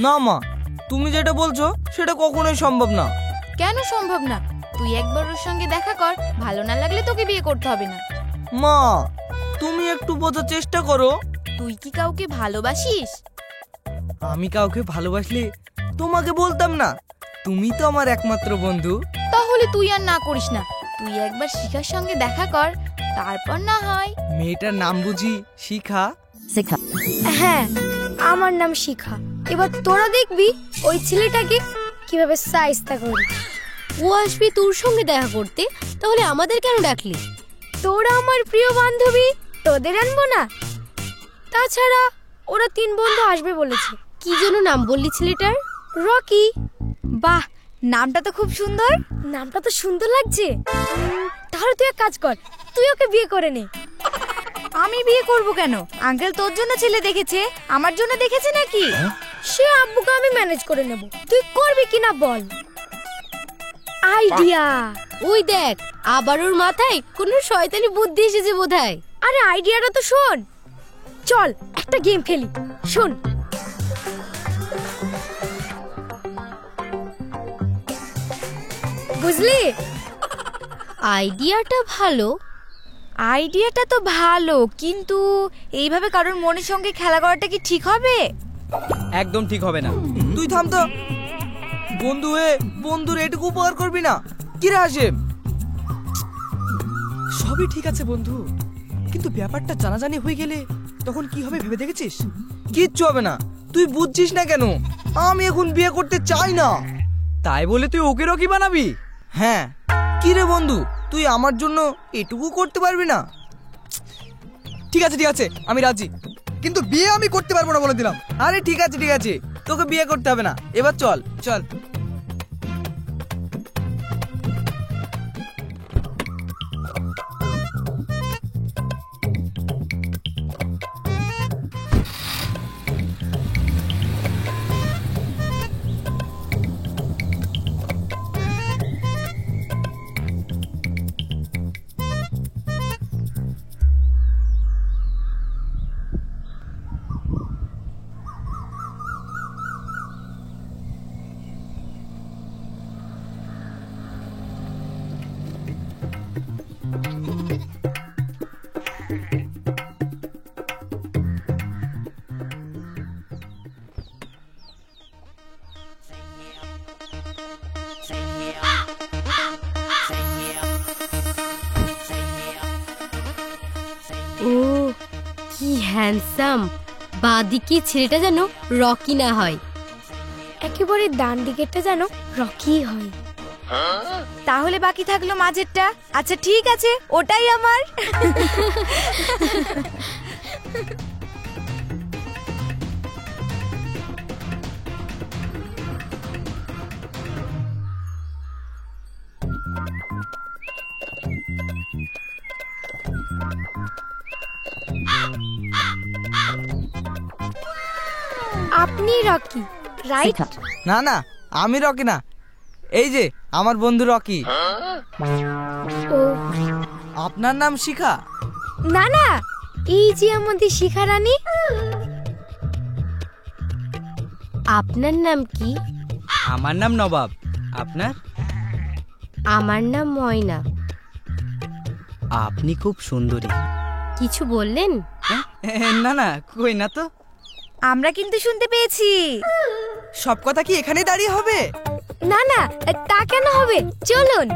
না মা, তুমি যেটা বলছো সেটা কখনোই সম্ভব না। কেন সম্ভব না? তুই একবার ওর সঙ্গে দেখা কর, ভালো না লাগলে তোকে বিয়ে করতে হবে না। মা, তুমি একটু বোঝার চেষ্টা করো। তুই কি কাউকে ভালোবাসিস? আমি কাউকে ভালোবাসলে তোমাকে বলতাম না। তুমি তো আমার একমাত্র বন্ধু। তাহলে তুই আর না করিস না, তুই একবার শিখার সঙ্গে দেখা কর, তারপর না হয়। মেয়েটার নাম বুঝি শিখা? হ্যাঁ, আমার নাম শিখা। এবার তোরা দেখবি ওই ছেলেটাকে কিভাবে সাইজটা করি। ও আসবে তোর সঙ্গে দেখা করতে, তাহলে আমাদের কেন ডাকলি? তোরা আমার প্রিয় বান্ধবী, তোদের আনবো না? তাছাড়া ওরা 3 বন্ধু আসবে বলেছে। কি যেন নাম বললি ছেলেটার? রকি। বাহ, নামটা তো খুব সুন্দর। নামটা তো সুন্দর লাগছে। তাহলে তুই এক কাজ কর, তুই ওকে বিয়ে করে নে। আমি বিয়ে করব কেন? আঙ্কেল তোর জন্য ছেলে দেখেছে, আমার জন্য দেখেছে নাকি? সে আব্বুকে আমি ম্যানেজ করে নেব, তুই করবি কিনা বল। আইডিয়া। ওই দেখ, আবার ওর মাথায় কোনো শয়তানি বুদ্ধি এসেছে বোধহয়। আরে আইডিয়াটা তো শোন। চল একটা গেম খেলি, শোন। বুঝলি? আইডিয়াটা ভালো। আইডিয়াটা তো ভালো, কিন্তু এইভাবে কারোর মনের সঙ্গে খেলা করাটা কি ঠিক হবে? একদম ঠিক হবে না। তুই থাম তো। বন্ধু হয়ে বন্ধুর এটুকু উপকার করবি না? কি রে হাসিম? সবই ঠিক আছে বন্ধু, কিন্তু ব্যাপারটা জানাজানি হয়ে গেলে তখন কি হবে ভেবে দেখেছিস? কিচ্ছু হবে না। তুই বুঝছিস না কেন? আমি এখন বিয়ে করতে চাই না। তাই বলে তুই ওকে রকি বানাবি? হ্যাঁ। কি রে বন্ধু, তুই আমার জন্য এটুকু করতে পারবি না? ঠিক আছে, আমি রাজি, কিন্তু বিয়ে আমি করতে পারবো না বলে দিলাম। আরে ঠিক আছে, তোকে বিয়ে করতে হবে না। এবার চল চল। ও কি হ্যান্ডসাম। বাঁদিকে ছেলেটা যেন রকি না হয়। একেবারে ডান দিকেরটা যেন রকি হয়। তাহলে বাকি থাকলো মাঝেরটা। আচ্ছা ঠিক আছে, ওটাই আমার। আপনি রকি, রাইট? না না, আমি রকি না। এই যে আমার বন্ধু রকি। ও আপনার নাম শিখা? না না, এই যে আমাদের শিখা রানী। আপনার নাম কি? আমার নাম নবাব। আপনার? আমার নাম ময়না। আপনি খুব সুন্দরী। কিছু বললেন? না কই না তো। আমরা কিন্তু শুনতে পেয়েছি। সব কথা কি এখানে দাঁড়িয়ে হবে? না না, তা কেন হবে, চলুন।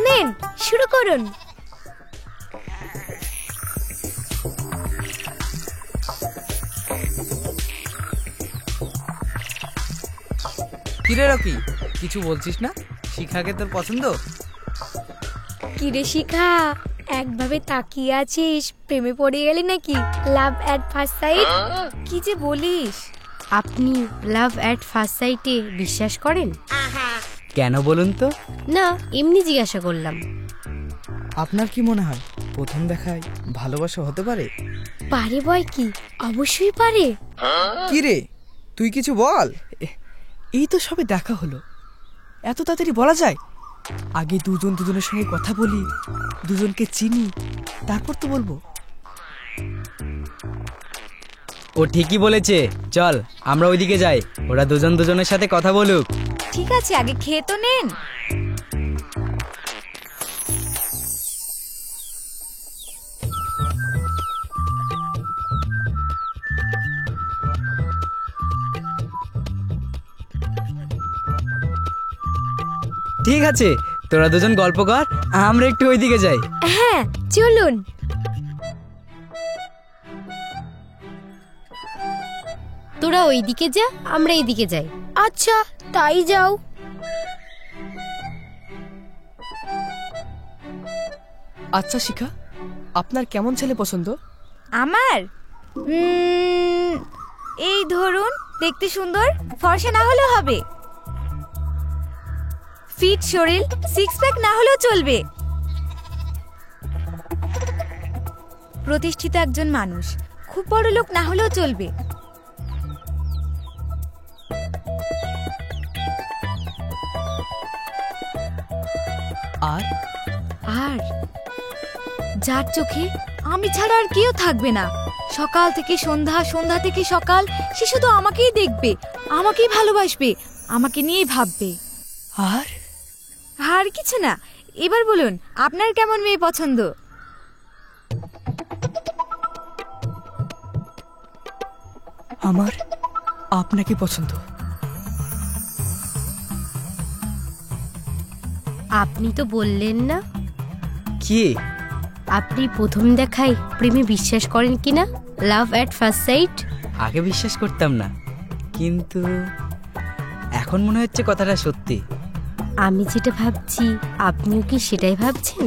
নেন, শুরু করুন। কিরে রকি, কিছু বলছিস না? শিখাকে তোর পছন্দ? কিরে শিখা, একভাবে তাকিয়ে আছিস, প্রেমে পড়ে গেলি নাকি? লাভ এট ফার্স্ট সাইট? কি যে বলিস? আপনি লাভ অ্যাট ফার্স্ট সাইটে বিশ্বাস করেন? কেন বলুন তো? না, এমনি জিজ্ঞাসা করলাম। আপনার কি মনে হয় প্রথম দেখায় ভালোবাসা হতে পারে? পারে বয় কি, অবশ্যই পারে। কি রে, তুই কিছু বল। এই তো সবে দেখা হলো, এত তাড়াতাড়ি বলা যায়? আগে দুজন দুজনের সঙ্গে কথা বলি, দুজনকে চিনি, তারপর তো বলবো। ও ঠিকই বলেছে, চল আমরা ওইদিকে যাই, ওরা দুজন দুজনের সাথে কথা বলুক। ঠিক আছে, আগে খেয়ে তো নেন। ঠিক আছে, তোরা দুজন গল্প কর, আমরা একটু ওইদিকে যাই। হ্যাঁ চলুন। তোরা ওইদিকে যা, আমরা এইদিকে যাই। আচ্ছা তাই যাও। আচ্ছা শিখা, আপনার কেমন ছেলে পছন্দ? আমার এই ধরুন, দেখতে সুন্দর, ফর্সা না হলেও হবে, ফিট শরীর, সিক্স প্যাক না হলেও চলবে, প্রতিষ্ঠিত একজন মানুষ, খুব বড় লোক না হলেও চলবে, আর আর যার চোখে আমি ছাড়া আর কেউ থাকবে না, সকাল থেকে সন্ধ্যা, সন্ধ্যা থেকে সকাল, সে শুধু আমাকেই দেখবে, আমাকেই ভালোবাসবে, আমাকে নিয়েই ভাববে। আর আর কিছু না। এবার বলুন, আপনার কেমন মেয়ে পছন্দ? আমার আপনাকে পছন্দ। আপনি তো বললেন না কি? আপনি প্রথম দেখায় প্রেমে বিশ্বাস করেন কিনা, লাভ এট ফার্স্ট সাইট? আগে বিশ্বাস করতাম না, কিন্তু এখন মনে হচ্ছে কথাটা সত্যি। আমি যেটা ভাবছি আপনিও কি সেটাই ভাবছেন?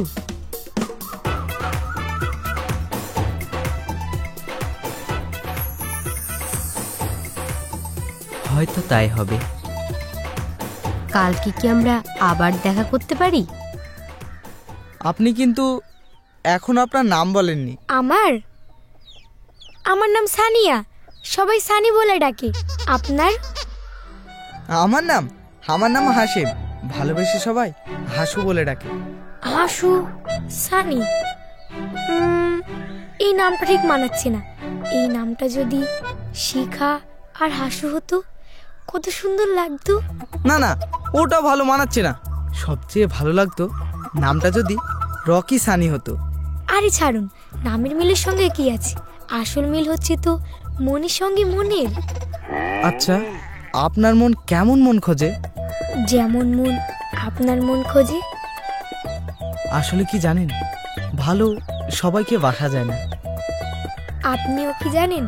হয়তো তাই হবে। কালকে কি আমরা আবার দেখা করতে পারি? আপনি কিন্তু এখন আপনার নাম বলেননি। আমার নাম সানিয়া, সবাই সানি বলে ডাকে। আপনার? আমার নাম হাসিম, ভালোবেসে সবাই হাসু বলে ডাকে। হাসু, সানি, এই নামটা ঠিক মানাচ্ছে না। এই নামটা যদি শিখা আর হাসু হতো কত সুন্দর লাগতো। না না, ওটা ভালো মানাচ্ছে না। সবচেয়ে ভালো লাগতো নামটা যদি রকি সানি হতো। আরে ছাড়ুন, নামের মিলের সঙ্গে কি আছে, আসল মিল হচ্ছে তো মনের সঙ্গে মনের। আচ্ছা, আপনার মন কেমন মন খোঁজে? যেমন মন আপনার মন খোঁজে। আসলে কি জানেন, ভালো সবাইকে বাসা যায় না। আপনিও কি জানেন,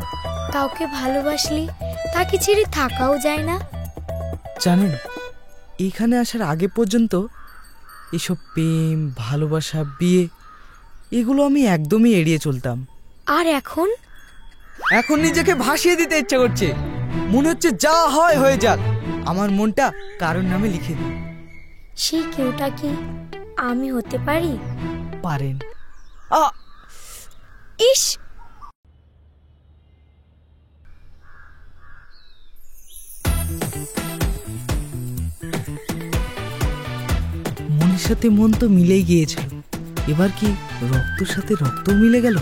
কাউকে ভালোবাসলে তাকে ছেড়ে থাকাও যায় না। জানেন, এখানে আসার আগে পর্যন্ত এসব প্রেম, ভালোবাসা, বিয়ে এগুলো আমি একদমই এড়িয়ে চলতাম। আর এখন? এখন নিজেকে ভাসিয়ে দিতে ইচ্ছে করছে। মনে হচ্ছে যা হয় হয়ে যাক, আমার মনটা কারোর নামে লিখে দিই। সেই কেউটা কি আমি হতে পারি? পারেন। ইস, মনের সাথে মন তো মিলেই গিয়েছিল, এবার কি রক্তের সাথে রক্ত মিলে গেল?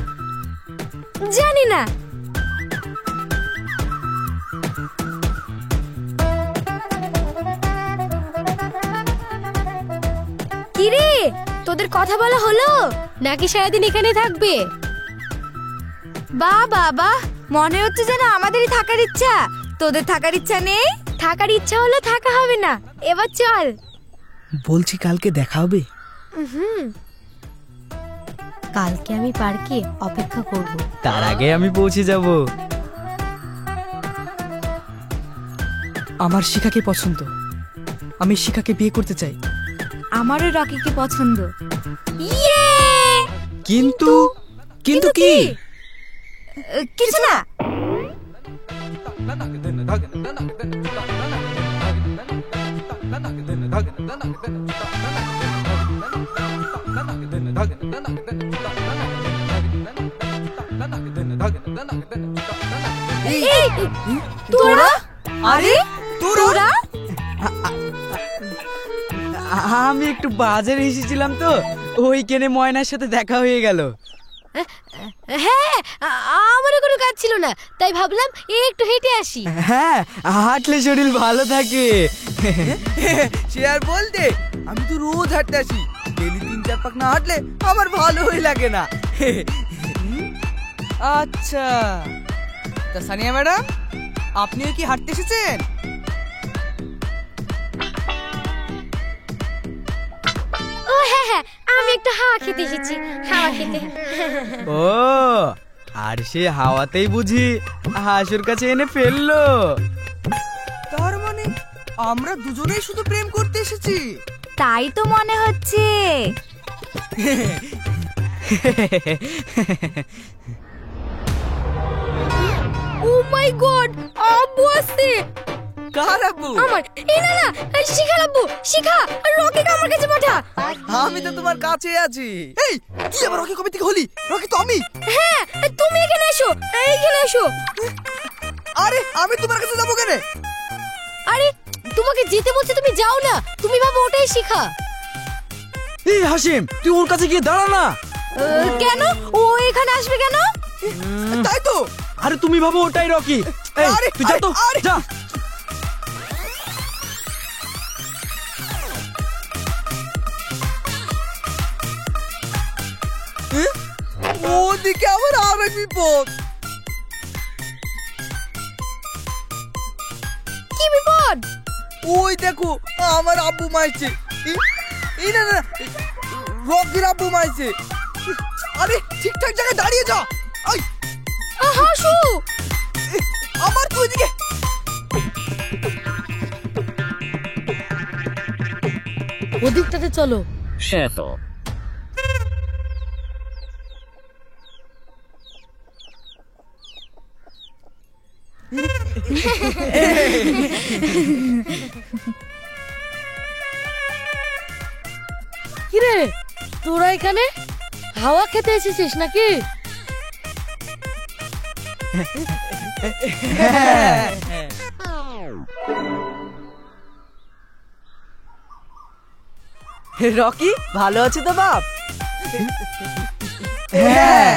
জানি না। কিরে, তোদের কথা বলা হলো নাকি সারাদিন এখানে থাকবে? বাহ বাহ বাহ, মনে হচ্ছে যেন আমাদেরই থাকার ইচ্ছা, তোদের থাকার ইচ্ছা নেই। থাকার ইচ্ছা হলো, থাকা হবে না। এবার চল। বলছি কালকে দেখা হবে। কালকে আমি পার্কে অপেক্ষা করব। তার আগে আমি পৌঁছে যাব। আমার শিখাকে পছন্দ, আমি শিখাকে বিয়ে করতে চাই। আমারও রকিকে পছন্দ। ইয়ে! কিন্তু কিন্তু কি? কিছু না। এই তোরা আরে তোরা আমি একটু বাজারে এসেছিলাম তো ওইখানে ময়নার সাথে দেখা হয়ে গেল। হ্যাঁ, আমারও কোনো কাজ ছিল না, তাই ভাবলাম একটু হেঁটে আসি। হ্যাঁ, হাঁটলে শরীর ভালো থাকে। সে আর বলতে, আমি তো রোজ হাঁটতে আসি, ডেলি 3-4 পাক না হাঁটলে আমার ভালোই লাগে না। আচ্ছা, তা সানিয়া ম্যাডাম, আপনিও কি হাঁটতে এসেছেন? ও হ্যাঁ হ্যাঁ, আমি একটু হাওয়া খেতে এসেছি, হাওয়া খেতে। ও, আর সে হাওয়াতেই বুঝি হাসুর কাছে এনে ফেললো। তার মানে আমরা দুজনেই শুধু প্রেম করতে এসেছি। তাই তো মনে হচ্ছে। ও মাই গড, আব্বু আসছে। কার আব্বু? আমার এই না না, শিখা আব্বু, শিখা রকিকে আমার কাছে পাঠা। আমি তো তোমার কাছে আছি। এই তুই আবার রকি কবে থেকে হলি? রকি তো আমি। হ্যাঁ, তুমি এখানে এসো, এইখানে এসো। আরে আমি তোমার কাছে যাবো কেন? আরে তোমাকে যেতে বলছে, তুমি যাও না, তুমি ভাবো ওটাই শিখা। এই হাসিম, তুই ওর কাছে গিয়ে দাঁড়া না। কেন ও এখানে আসবে কেন? তাই তো। আরে তুমি ভাবো ওটাই রকি। এই, আরে, তুই যা তো, আরে, যা। ওদিকে আমার আরেক বিপদ। কি বিপদ? ওই দেখো আমার আব্বু মাইছে। এই না না, রকির আব্বু মাইছে। আরে ঠিকঠাক জায়গায় দাঁড়িয়ে যা। আই হাসু, আমার তুই দিকে। ওদিকটাতে চলো। কিরে, তোরা এখানে হাওয়া খেতে এসেছিস নাকি? রকি ভালো আছে তো বাপ? হ্যাঁ।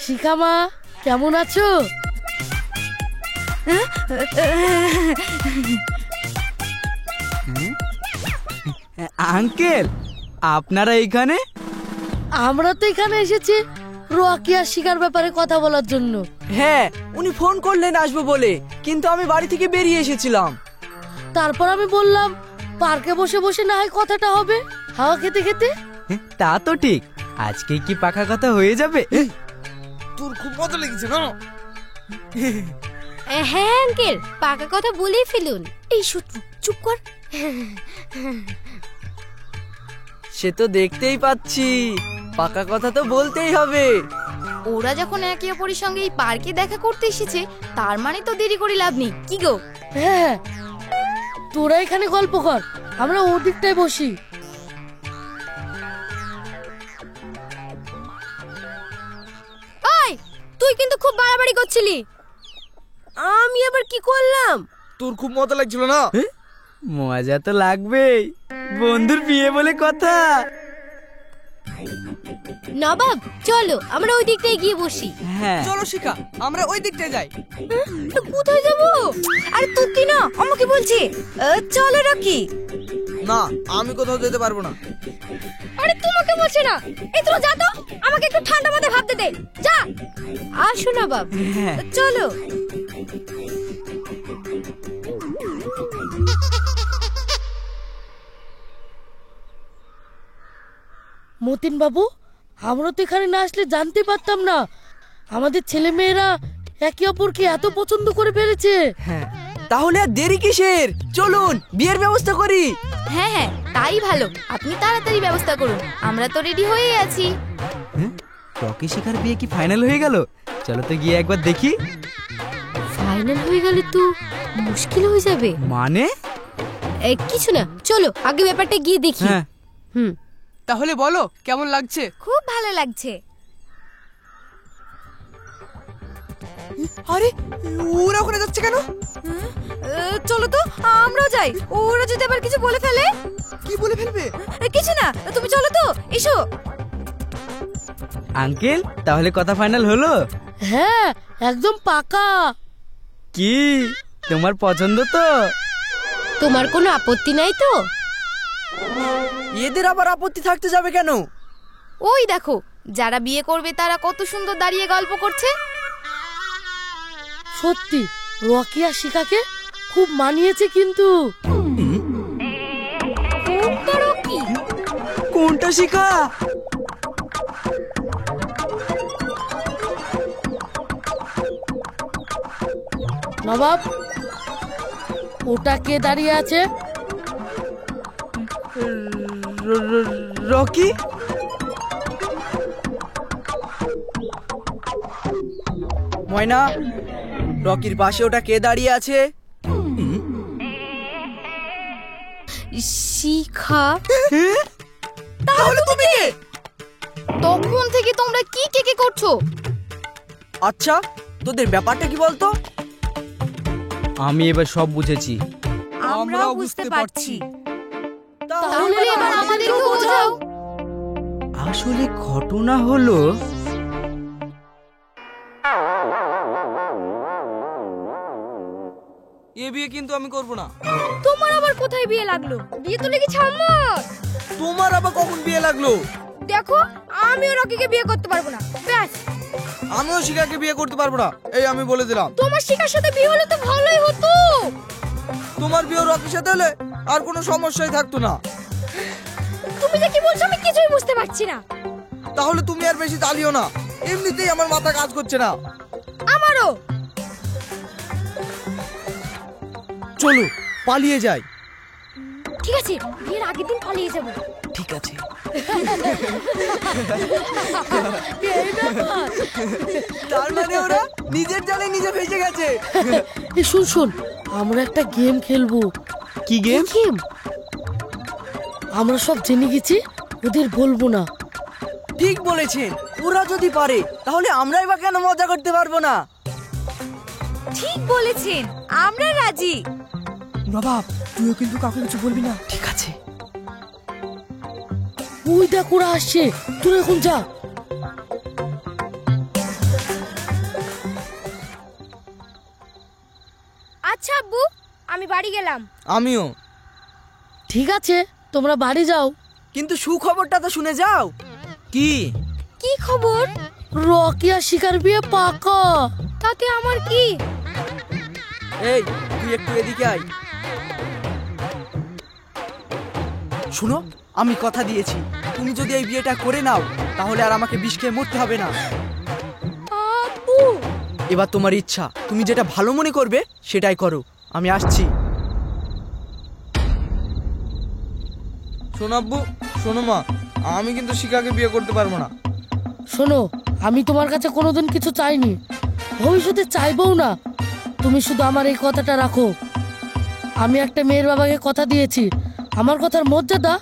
শিখা মা, কেমন আছো? আঙ্কেল, আপনারা এইখানে? আমরা তো এখানে এসেছি রকি আর শিখার ব্যাপারে কথা বলার জন্য। হ্যাঁ, উনি ফোন করলেন আসবো বলে, কিন্তু আমি বাড়ি থেকে বেরিয়ে এসেছিলাম। তারপর আমি বললাম পার্কে বসে বসে না হয় কথাটা হবে, হাওয়া খেতে খেতে। তা তো ঠিক, আজকে কি পাকা কথা হয়ে যাবে? তোর খুব মজা লেগেছে না? হ্যাঁ আঙ্কেল, পাকা কথা বলেই ফেলুন। এই শত্রু চুপ কর। সে তো দেখতেই পাচ্ছি, পাকা কথা তো বলতেই হবে। ওরা যখন একে অপরের সঙ্গে এই পার্কে দেখা করতে এসেছে, তার মানে তো দেরি করে লাভ নেই, কি গো? হ্যাঁ, তোরা এখানে গল্প কর, আমরা ওদিকটায় বসি। ওই, তুই কিন্তু খুব বাড়াবাড়ি করছিলি। আমি আবার কি করলাম? তোর খুব মজা লাগছিল না? মজা তো লাগবেই, বন্ধুর বিয়ে বলে কথা। নবাব চলো, আমরা ওই দিকটায় গিয়ে বসি। হ্যাঁ, চলো শিখা, আমরা ওই দিকটায় যাই। কোথায় যাবো? আরে তুই না আমাকে বলছি চলো রকি। না, আমি কোথাও যেতে পারবো না। আরে তোমাকে বলছি না, এই তোরা যা তো, আমাকে একটু ঠান্ডা মাথায় ভাবতে দে, যা। আসো নবাব, হ্যাঁ। চলো। মতিন বাবু, আমরা তো এখানে না আসলে জানতে পারতাম না আমাদের ছেলে মেয়েরা একে অপরকে এত পছন্দ করে ফেলেছে। হ্যাঁ, তাহলে আর দেরি কিসের? চলুন বিয়ের ব্যবস্থা করি। হ্যাঁ হ্যাঁ, তাই ভালো, আপনি তাড়াতাড়ি ব্যবস্থা করুন, আমরা তো রেডি হয়েই আছি। রকি শিখার বিয়ে কি ফাইনাল হয়ে গেল? চলো তো গিয়ে একবার দেখি। ফাইনাল হয়ে গেলে তো মুশকিল হয়ে যাবে। মানে? কিছু না, চলো আগে ব্যাপারটা গিয়ে দেখি। হ্যাঁ হুম। তাহলে বলো কেমন লাগছে? খুব ভালো লাগছে। আরে ওরা ওখানে যাচ্ছে কেন? চলো তো আমরাও যাই, ওরা যদি আবার কিছু বলে ফেলে। কি বলে ফেলবে? কিছু না, তুমি চলো তো, এসো। আঙ্কেল তাহলে কথা ফাইনাল হলো? হ্যাঁ, একদম পাকা। কি তোমার পছন্দ তো? তোমার কোনো আপত্তি নাই তো? এদের আবার আপত্তি থাকতে যাবে কেন? ওই দেখো, যারা বিয়ে করবে তারা কত সুন্দর দাঁড়িয়ে গল্প করছে। সত্যি রকি আর শিখাকে খুব মানিয়েছে কিন্তু। কোনটা শিখা? নবাব, ওটা কে দাঁড়িয়ে আছে? রকি? ময়না, রকির পাশে ওটা কে দাঁড়িয়ে আছে? শিখা। তাহলে তুমি কে? তখন থেকে তোমরা কি কে করছো? আচ্ছা, তোদের ব্যাপারটা কি বলতো? আমি এবার সব বুঝেছি। আমরাও বুঝতে পারছি। তাহলে এবার আমাদেরকেও বোঝাও। আসলে ঘটনা হলো, এ বিয়ে কিন্তু আমি করব না। তোমার আবার কোথায় বিয়ে লাগলো? বিয়ে তো লেগেছে আমার। তোমার আবার কখন বিয়ে লাগলো? দেখো, আমিও রকিকে বিয়ে করতে পারবো না, ব্যাস। আমিও শিখাকে বিয়ে করতে পারবো না, এই আমি বলে দিলাম। তোমার শিখার সাথে বিয়ে হলে তো ভালোই হতো। তোমার বিয়ে রকির সাথে হলে আর কোনো সমস্যাই থাকতো না। তুমি যে কি বলছো আমি কিছুই বুঝতে পারছি না। তাহলে তুমি আর বেশি চালিও না, এমনিতেই আমার মাথা কাজ করছে না। আমারও। চলো পালিয়ে যাই। ঠিক আছে, বিয়ের আগের দিন পালিয়ে যাবো। ঠিক আছে। তার মানে ওরা নিজের জালে নিজে ফেসে গেছে। এ শুন শোন, আমরা একটা গেম খেলবো। কি গেম? গেম আমরা সব জেনে গেছি, ওদের বলবো না। ঠিক বলেছেন, ওরা যদি পারে তাহলে আমরাই বা কেন মজা করতে পারবো না? ঠিক বলেছেন, আমরা রাজি। নবাব, তুইও কিন্তু কাউকে কিছু বলবি না। ঠিক আছে। ওই দেখ ওরা আসছে, তুই এখন যা। আচ্ছা আব্বু, আমি বাড়ি গেলাম। আমিও। ঠিক আছে, তোমরা বাড়ি যাও। কিন্তু সুখবরটা তো শুনে যাও। কি? কি খবর? রকি আর শিকার বিয়ে পাকা। তাতে আমার কি? এই তুই একটু এদিকে আয়। শুনো, আমি কথা দিয়েছি, তুমি যদি এই বিয়েটা করে নাও তাহলে আর আমাকে বিষ খেয়ে মরতে হবে না। আব্বু, এবার তোমার ইচ্ছা, তুমি যেটা ভালো মনে করবে সেটাই করো। আমি আসছি। শোনো আব্বু, শোনো মা, আমি কিন্তু শিখাকে বিয়ে করতে পারবো না। শোনো, আমি তোমার কাছে কোনোদিন কিছু চাইনি, ভবিষ্যতে চাইবও না। তুমি শুধু আমার এই কথাটা রাখো। আমি একটা মেয়ের বাবাকে কথা দিয়েছি, আমার কথার মর্যাদা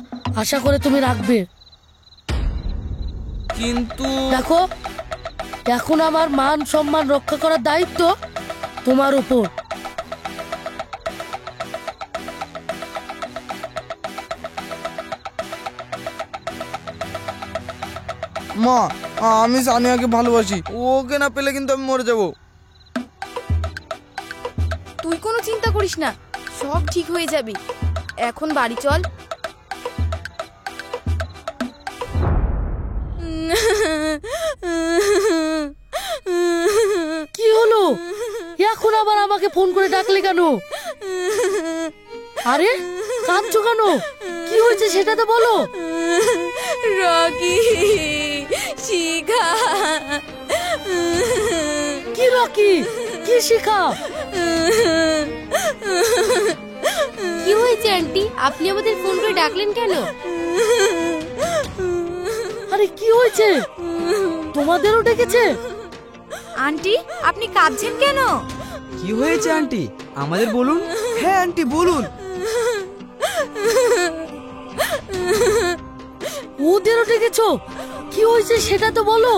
আশা করে তুমি রাখবে। কিন্তু দেখো, এখন আমার মান সম্মান রক্ষা করার দায়িত্ব তোমার উপর। মা, আমি সানিয়াকে ভালোবাসি, ওকে না পেলে কিন্তু আমি মরে যাব। তুই কোনো চিন্তা করিস না, সব ঠিক হয়ে যাবে। এখন বাড়ি চল। কি হলো? এখন আবার আমাকে ফোন করে ডাকলে কেন? আরে কাঁদছো কেন? কি হয়েছে সেটা তো বলো। রকি, শিখা। কি রকি, কি শিখা? কি হয়েছে আন্টি? আপনি আমাদের ফোন করে ডাকলেন কেন? আরে কি হয়েছে? তোমাদেরও ডেকেছে? আন্টি, আপনি কাঁদছেন কেন? কি হয়েছে আন্টি, আমাদের বলুন। হ্যাঁ আন্টি বলুন। ওদেরও ডেকেছো? কি হয়েছে সেটা তো বলো।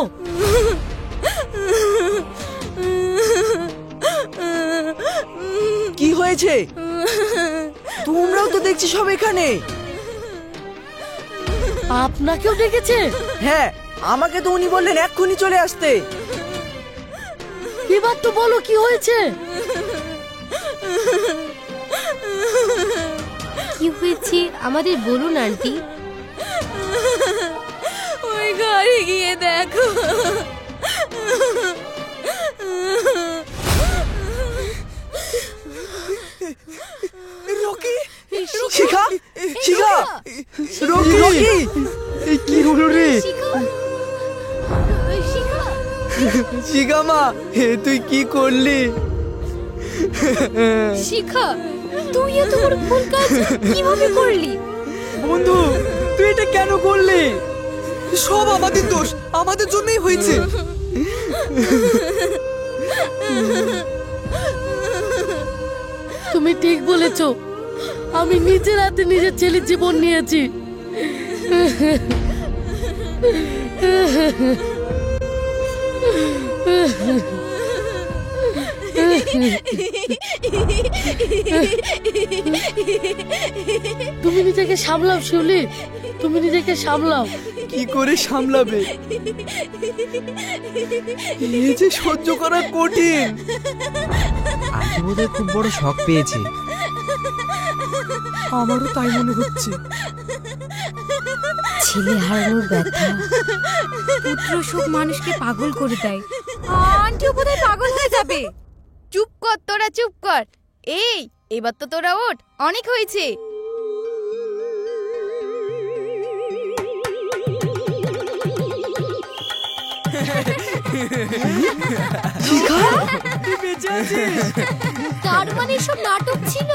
কি হয়েছে? তোমরাও তো দেখছি সব এখানে। আপনাকেও ডেকেছে? হ্যাঁ, আমাকে তো উনি বললেন এক্ষুনি চলে আসতে। এবার তো বলো কি হয়েছে। কি হয়েছে আমাদের বলুন আন্টি। ওই ঘরে গিয়ে দেখো। রকি, শিখা, শিখা, রকি, রকি, কি হলো রে? শিখা, শিখা মা, তুই কি করলি? শিখা, তুই এত বড় ভুল কাজ কিভাবে করলি? বন্ধু, তুই এটা কেন করলি? সব আমাদের দোষ, আমাদের জন্যই হয়েছে। তুমি ঠিক বলেছো, আমি নিজের হাতে নিজের ছেলের জীবন নিয়েছি। তুমি নিজেকে সামলাও শিউলি, তুমি নিজেকে সামলাও। কি করে সামলাবে? এই যে সহ্য করা কঠিন। আন্টি বোধহয় খুব বড় শখ পেয়েছে। আমারও তাই মনে হচ্ছে। ছেলে হারানোর ব্যথা, পুত্র সুখ মানুষকে পাগল করে দেয়। আন্টিও বোধহয় পাগল হয়ে যাবে। চুপ কর তোরা, চুপ কর। এই, এবার তো তোরা ওঠ, অনেক হয়েছে। তার মানে সব নাটক ছিল?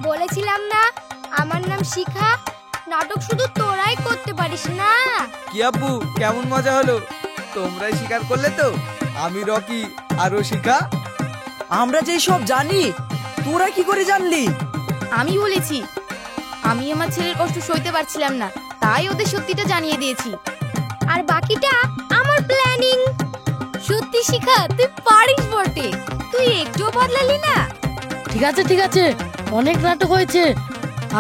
বলেছিলাম না আমার নাম শিখা। নাটক শুধু তোরাই করতে পারিস না। কি আব্বু, কেমন মজা হলো? তোমরাই স্বীকার করলে তো আমি রকি আর ও শিখা। আমরা যেই সব জানি, তোরা কি করে জানলি? আমি বলেছি, আমি আমার ছেলের কষ্ট সইতে পারছিলাম না, তাই ওদের সত্যিটা জানিয়ে দিয়েছি। আর বাকিটা আমার প্ল্যানিং। সত্যি শিখা, তুই পারিস বটে। তুই একটুও বদলালি না। ঠিক আছে ঠিক আছে, অনেক নাটক হয়েছে,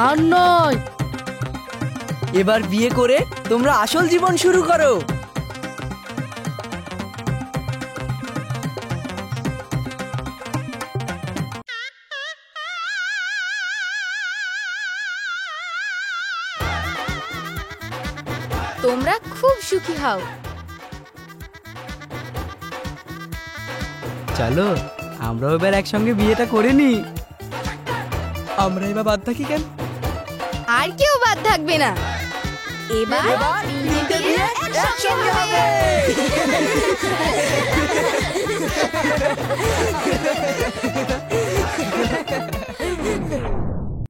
আর নয়। এবার বিয়ে করে তোমরা আসল জীবন শুরু করো। তোমরা খুব সুখী হও। চলো, আমরাও এবার একসঙ্গে বিয়েটা করে নি। আমরা এবার বাদ থাকি কেন? আর কেউ বাদ থাকবে না। এবার এবার তিনটে বিয়ে একসঙ্গে হবে।